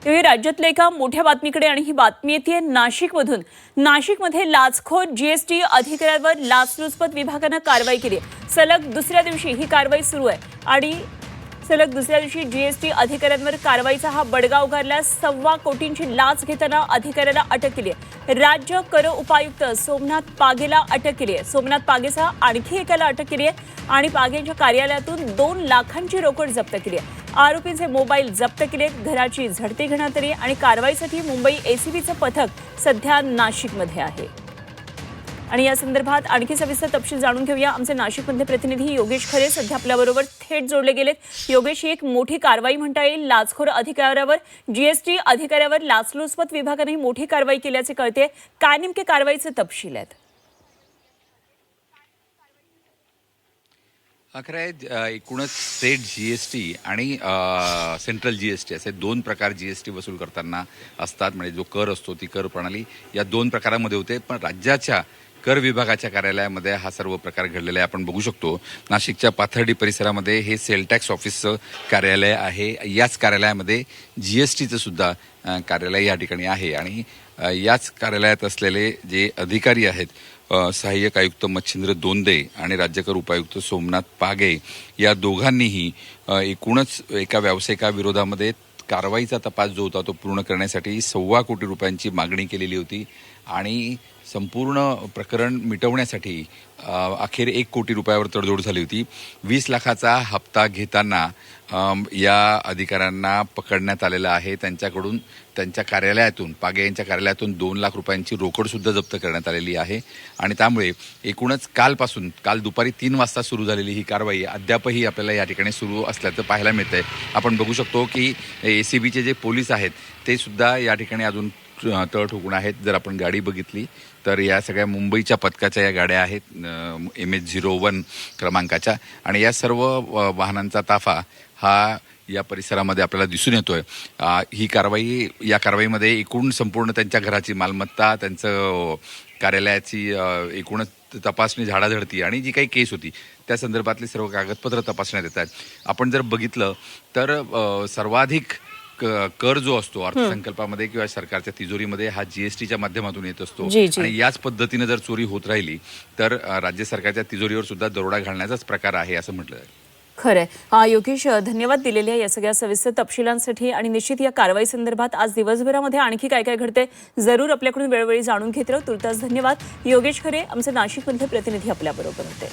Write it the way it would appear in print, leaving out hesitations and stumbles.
तेव्हा राज्यातल्या एका मोठ्या बातमीकडे आणि ही बातमी येते नाशिकमधून। नाशिकमध्ये लाचखोर जीएसटी अधिकाऱ्यांवर लाचलुचपत विभागाने कारवाई केली। सलग दुसऱ्या दिवशी ही कारवाई सुरू आहे आणि सलग दुसऱ्या दिवशी जीएसटी अधिकाऱ्यांवर कारवाईचा हा बडगा उगारला। 1.25 कोटींची लाच घेताना अधिकाऱ्याला अटक केली आहे। राज्य कर उपायुक्त सोमनाथ पागेला अटक केली आहे। सोमनाथ पागेसह आणखी एकाला अटक केली आहे आणि पागेंच्या कार्यालयातून 2 लाखांची रोकड जप्त केली आहे। आरोपींचे मोबाईल जप्त केले, घराची झडती घेण्यात आली आणि कारवाईसाठी मुंबई एसीबीचं पथक सध्या नाशिकमध्ये आहे। आणि या संदर्भात आणखी सविस्तर तपशील जाणून घेऊया। आमचे नाशिकमधले प्रतिनिधी योगेश खरे सध्या आपल्याबरोबर थेट जोडले गेलेत। योगेश, ही एक मोठी कारवाई म्हणता येईल। लाचखोर अधिकाऱ्यावर जीएसटी अधिकाऱ्यावर लाचलुचपत विभागाने मोठी कारवाई केल्याचे कळते। काय नेमके कारवाईचे तपशील आहेत? खरं आहे, एकूणच स्टेट जीएसटी आणि सेंट्रल जीएसटी असे 2 प्रकार जीएसटी वसूल करताना असतात। म्हणजे जो कर असतो ती कर प्रणाली या 2 प्रकारामध्ये होते। पण राज्याच्या कर विभागाच्या कार्यालयामध्ये हा सर्व प्रकार घडलेला आहे। आपण बघू शकतो नाशिकच्या पाथर्डी परिसरामध्ये हे सेल टॅक्स ऑफिसचं कार्यालय आहे। याच कार्यालयामध्ये जीएसटीचं सुद्धा कार्यालय या ठिकाणी आहे आणि याच कार्यालयात असलेले जे अधिकारी आहेत, सहाय्यक आयुक्त मच्छिंद्र दोंदे आणि राज्यकर उपायुक्त सोमनाथ पागे, या दोघांनीही एकूणच एका व्यावसायिकाविरोधामध्ये कारवाईचा तपास जो होता तो पूर्ण करण्यासाठी 1.25 कोटी रुपयांची मागणी केलेली होती आणि संपूर्ण प्रकरण मिटवण्यासाठी अखेर 1 कोटी रुपयावर तडजोड झाली होती। 20 लाखाचा हप्ता घेताना या अधिकाऱ्यांना पकडण्यात आलेला आहे। त्यांच्याकडून त्यांच्या कार्यालयातून, पागे यांच्या कार्यालयातून 2 लाख रुपयांची रोकड सुद्धा जप्त करण्यात आलेली आहे आणि त्यामुळे एकूणच काल दुपारी 3 वाजता सुरू झालेली ही कारवाई अद्यापही आपल्याला या ठिकाणी सुरू असल्याचं पाहायला मिळतंय। आपण बघू शकतो की एसीबीचे जे पोलीस आहेत ते सुद्धा या ठिकाणी अजून तळ ठोकून आहेत। जर आपण गाडी बघितली तर या सगळ्या मुंबईच्या पथकाच्या या गाड्या आहेत, MH01 क्रमांकाच्या, आणि या सर्व वाहनांचा ताफा हा या परिसरामध्ये आपल्याला दिसून येतोय। या कारवाईमध्ये एकूण संपूर्ण त्यांच्या घराची मालमत्ता, त्यांचं कार्यालयाची एकूणच तपासणी, झाडाझडती आणि जी काही केस होती त्या संदर्भातली सर्व कागदपत्र तपासण्यात येत आहेत। आपण जर बघितलं तर सर्वाधिक कर जो असतो अर्थसंकल्पामध्ये किंवा सरकारच्या तिजोरीमध्ये हा जीएसटीच्या माध्यमातून येत असतो आणि याच पद्धतीने जर चोरी होत राहिली तर राज्य सरकारच्या तिजोरीवर सुद्धा दरोडा घालण्याचाच प्रकार आहे असं म्हटलं आहे। खरंय योगेश, धन्यवाद दिलेल्या या सगळ्या सविस्तर तपशिलांसाठी। आणि निश्चित या कारवाई संदर्भात आज दिवसभरामध्ये आणखी काय काय घडते जरूर आपल्याकडून वेळोवेळी जाणून घेत राहू। तुर्तास धन्यवाद योगेश खरे, आमचे नाशिकमधले प्रतिनिधी आपल्याबरोबर होते।